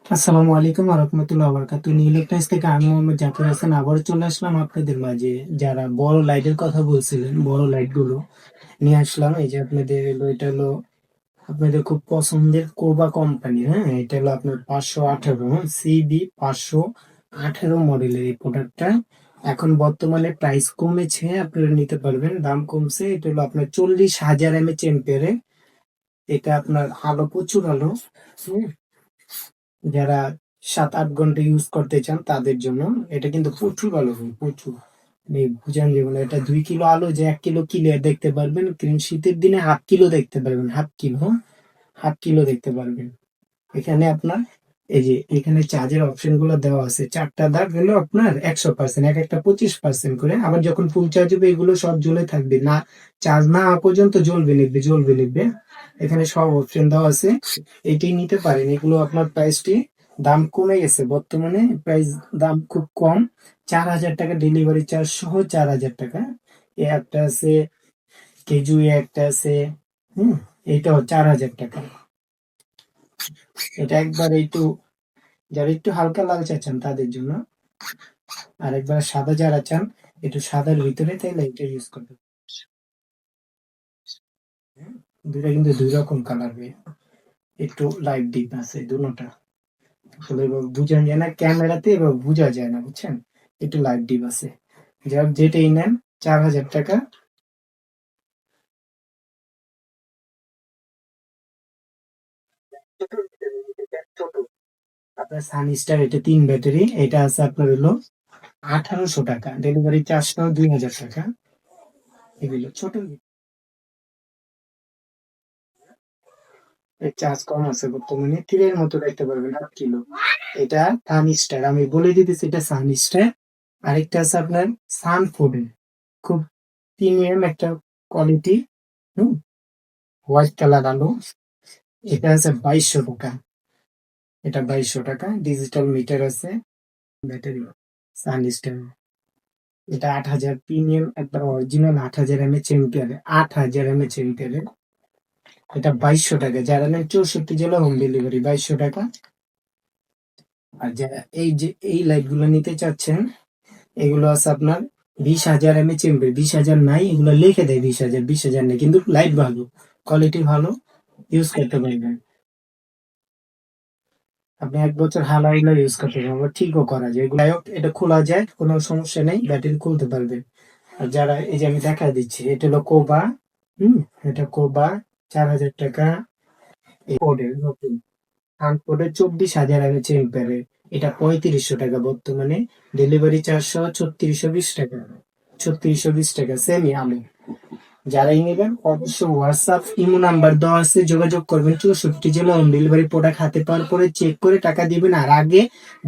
আসসালামু আলাইকুম ওয়া রাহমাতুল্লাহি ওয়া বারাকাতুহু। নিউ ইলেকট্রনিক্স থেকে আমি মোহাম্মদ জাকির হাসান আবারও চলে আসলাম আপনাদের মাঝে। যারা বড় লাইটের কথা বলছিলেন, বড় লাইট গুলো নিয়ে আসলাম। এই যে আপনাদের হলো, এটা হলো আপনাদের খুব পছন্দের কোবা কোম্পানি। হ্যাঁ, এটা হলো আপনার 518, হ্যাঁ, সিবি 518 মডেলের এই প্রোডাক্টটা। এখন বর্তমানে প্রাইস কমেছে, আপনারা নিতে পারবেন, দাম কমছে। এটা হলো আপনার 40,000 এমএচ এম্পিয়ারে। এটা আপনার আলো, প্রচুর আলো। হুম, যারা 7-8 ঘন্টা ইউজ করতে চান তাদের জন্য এটা কিন্তু প্রচুর ভালো হয়, প্রচুর। বুঝান যেগুলো, এটা 2 কিলো আলো যে 1 কিলো ক্লিয়ার দেখতে পারবেন, কিন্তু শীতের দিনে 1/2 কিলো দেখতে পারবেন, 1/2 কিলো, হ্যাঁ, 1/2 কিলো দেখতে পারবেন। এখানে আপনার এই যে এখানে চার্জের অপশন গুলো দেওয়া আছে, 4টা দাগ হলো আপনার 100%, এক একটা 25% করে। আবার যখন ফুল চার্জ হবে এগুলো সব জ্বলে থাকবে না, চার্জ না হওয়া পর্যন্ত জ্বলবে নিবে, জ্বলবে নিবে। এখানে সব অপশন দেওয়া আছে, এটাই নিতে পারেন। এগুলো আপনার প্রাইসটি দাম কমে গেছে, বর্তমানে প্রাইস দাম খুব কম। 4,000 টাকা ডেলিভারি চার্জ সহ, 4,000 টাকা। এ একটা আছে, কেজু একটা আছে। হুম, এইটাও 4,000 টাকা। এটা একবার একটু, যারা একটু হালকা লাল চাচ্ছেন তাদের জন্য। আর একবার সাদা যারা চান, একটু সাদার ভিতরে, তাইলে এটা ইউজ করতে পারেন। দুইটা কিন্তু দুই রকম কালার হবে, একটু লাইট ডিপ আছে দুটোটা। আসলে এবার বোঝা যায় না ক্যামেরাতে, এবার বোঝা যায় না, বুঝছেন। একটু লাইট ডিপ আছে। যার যেটাই নেন, 4,000 টাকা। ছোট আপনার সানস্টার, এটা 3 ব্যাটারি, এটা আছে আপনার হলো 1,800 টাকা, ডেলিভারি চার্জটাও 2,000 টাকা। এগুলো ছোট, এর চার্জ কম আছে বর্তমানে, তীরের মতো রাখতে পারবেন 1/2 কিলো। এটা সানস্টার, আমি বলে দিতেছি, এটা সানস্টার। আরেকটা আছে আপনার সানফোর্ডের, খুব প্রিমিয়াম একটা কোয়ালিটি। হুম, হোয়াইট কালার আলো। এটা আছে 2,200 টাকা। এটা 2,200 টাকা, ডিজিটাল মিটার আছে, ব্যাটারি। সানস্টার, এটা 8,000 প্রিমিয়াম, একবার অরিজিনাল 8,000 এমএচ এম্পিয়ারে, 8,000 এমএচ এম্পিয়ারে। এটা 2,200 টাকা, যারা নেন 64 জেলা হোম ডেলিভারি, 2,200 টাকা। আর যারা এই যে এই লাইট গুলো নিতে চাচ্ছেন, এগুলো আছে আপনার 20,000 এমএচ এমপি, 20,000 নাই, এগুলো লিখে দেয় 20,000, 20,000 নেই, কিন্তু লাইট ভালো, কোয়ালিটি ভালো, ইউজ করতে পারবেন। আপনি 1 বছর হালাইলা ইউজ করতে পারবেন, আবার ঠিকও করা যায় এগুলো। এটা খোলা যায়, কোনো সমস্যা নেই, ব্যাটারি খুলতে পারবেন। আর যারা, এই যে আমি দেখা দিচ্ছি, এটা হলো কোবা। হুম, এটা কোবা, 4,000 টাকা। এই কোডের নতুন ট্রান্সপোর্টে 24,000 এমএচ এম্পিয়ারের, এটা 3500 টাকা বর্তমানে, ডেলিভারি চার্জ সহ 3620 টাকা। 3620 টাকা সেমি আলু। যারাই নেবেন অবশ্যই হোয়াটসঅ্যাপ ইমো নাম্বার দেওয়া আছে, যোগাযোগ করবেন। 64 জেলা হোম ডেলিভারি, প্রোডাক্ট হাতে পাওয়ার পরে চেক করে টাকা দিবেন। আর আগে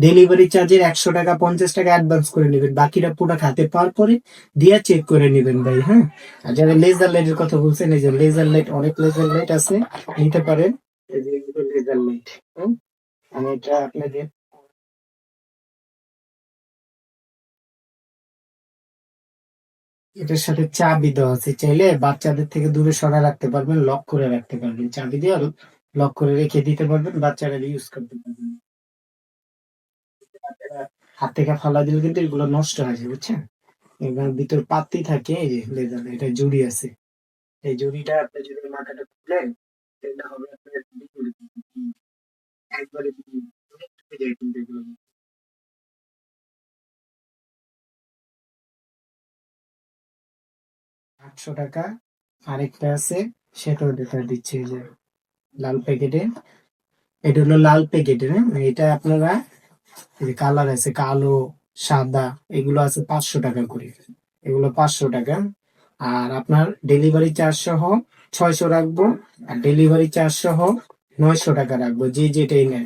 ডেলিভারি চার্জের 100 টাকা, 50 টাকা অ্যাডভান্স করে নেবেন, বাকিটা প্রোডাক্ট হাতে পাওয়ার পরে দিয়ে চেক করে নেবেন ভাই, হ্যাঁ। আর যারা লেজার লাইটের কথা বলছেন, এই যে লেজার লাইট, অনেক লেজার লাইট আছে, নিতে পারেন। এই যে এগুলো লেজার লাইট। আমি এটা আপনাদের, এটার সাথে চাবি দেওয়া আছে, চাইলে বাচ্চাদের থেকে দূরে সরায় রাখতে পারবেন, লক করে রাখতে পারবেন, চাবি দিয়ে লক করে রেখে দিতে পারবেন, বাচ্চারা ইউজ করতে পারবেন। বাচ্চারা হাত থেকে ফালা দিলে কিন্তু এগুলো নষ্ট হয়ে যায়, বুঝছেন। এগুলোর ভিতর পাতি থাকে, এই যে লেজার, এটা জুড়ি আছে। এই জুড়িটা আপনি যদি মাথাটা খুলেন, তাহলে হবে আপনার বিপরীত। একবারে বিপরীত। অনেক চলে যায় কিন্তু এগুলো। 800 টাকা। আরেকটা আছে, সেটাও দেখা দিচ্ছে, এই যে লাল প্যাকেটে। এটা হলো লাল প্যাকেটের, হ্যাঁ, এটা আপনারা, এই যে কালার আছে কালো, সাদা, এগুলো আছে 500 টাকা করে। এগুলো 500 টাকা। আর আপনার ডেলিভারি চার্জ সহ 600 রাখবো, আর ডেলিভারি চার্জ সহ 900 টাকা রাখবো, যে যেটাই নেন।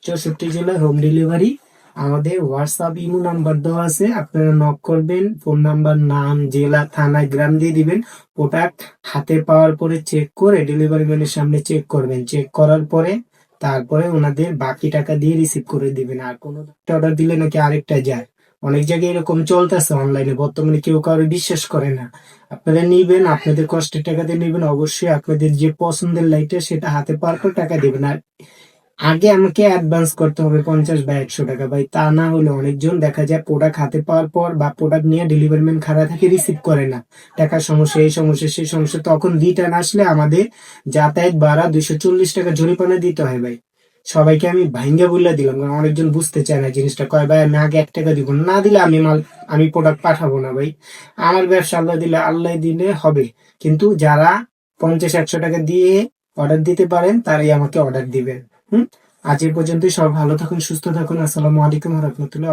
64 জেলায় হোম ডেলিভারি। আমাদের হোয়াটসঅ্যাপ ইমো নাম্বার দেওয়া আছে, আপনারা নক করবেন, ফোন নাম্বার, নাম, জেলা, থানা, গ্রাম দিয়ে দিবেন। প্রোডাক্ট হাতে পাওয়ার পরে চেক করে ডেলিভারি ম্যানের সামনে চেক করবেন, চেক করার পরে তারপরে ওনাদের বাকি টাকা দিয়ে রিসিভ করে দিবেন। আর কোনো একটা অর্ডার দিলে নাকি আরেকটা যায়, অনেক জায়গায় এরকম চলতেছে অনলাইনে, বর্তমানে কেউ কারো বিশ্বাস করে না। আপনারা নিবেন, আপনাদের কষ্টের টাকা দিয়ে নিবেন, অবশ্যই আপনাদের যে পছন্দের লাইটটা সেটা হাতে পাওয়ার পর টাকা দিবেন। আর আগে আমাকে অ্যাডভান্স করতে হবে 50 বা 100 টাকা ভাই, তা না হলে অনেকজন দেখা যায় প্রোডাক্ট হাতে পাওয়ার পর বা প্রোডাক্ট নিয়ে ডেলিভারি ম্যান খাড়া থাকে, রিসিভ করে না, টাকার সমস্যা, এই সমস্যা সেই সমস্যা, তখন রিটার্ন আসলে আমাদের যাতায়াত ভাড়া 240 টাকা জরিমানা দিতে হয় ভাই। সবাইকে আমি ভাঙ্গা বললে দিলাম, কারণ অনেকজন বুঝতে চায় না জিনিসটা, কয় ভাই আমি আগে 1 টাকা দিব না, না দিলে আমি প্রোডাক্ট পাঠাবো না ভাই। আমার ব্যবসা আল্লাহ দিলে আল্লাহ দিলে হবে, কিন্তু যারা 50-100 টাকা দিয়ে অর্ডার দিতে পারেন তারাই আমাকে অর্ডার দিবেন। হুম। আজ এই পর্যন্তই, সব ভালো থাকুন, সুস্থ থাকুন। আসসালামু আলাইকুম রহমতুল্লাহ।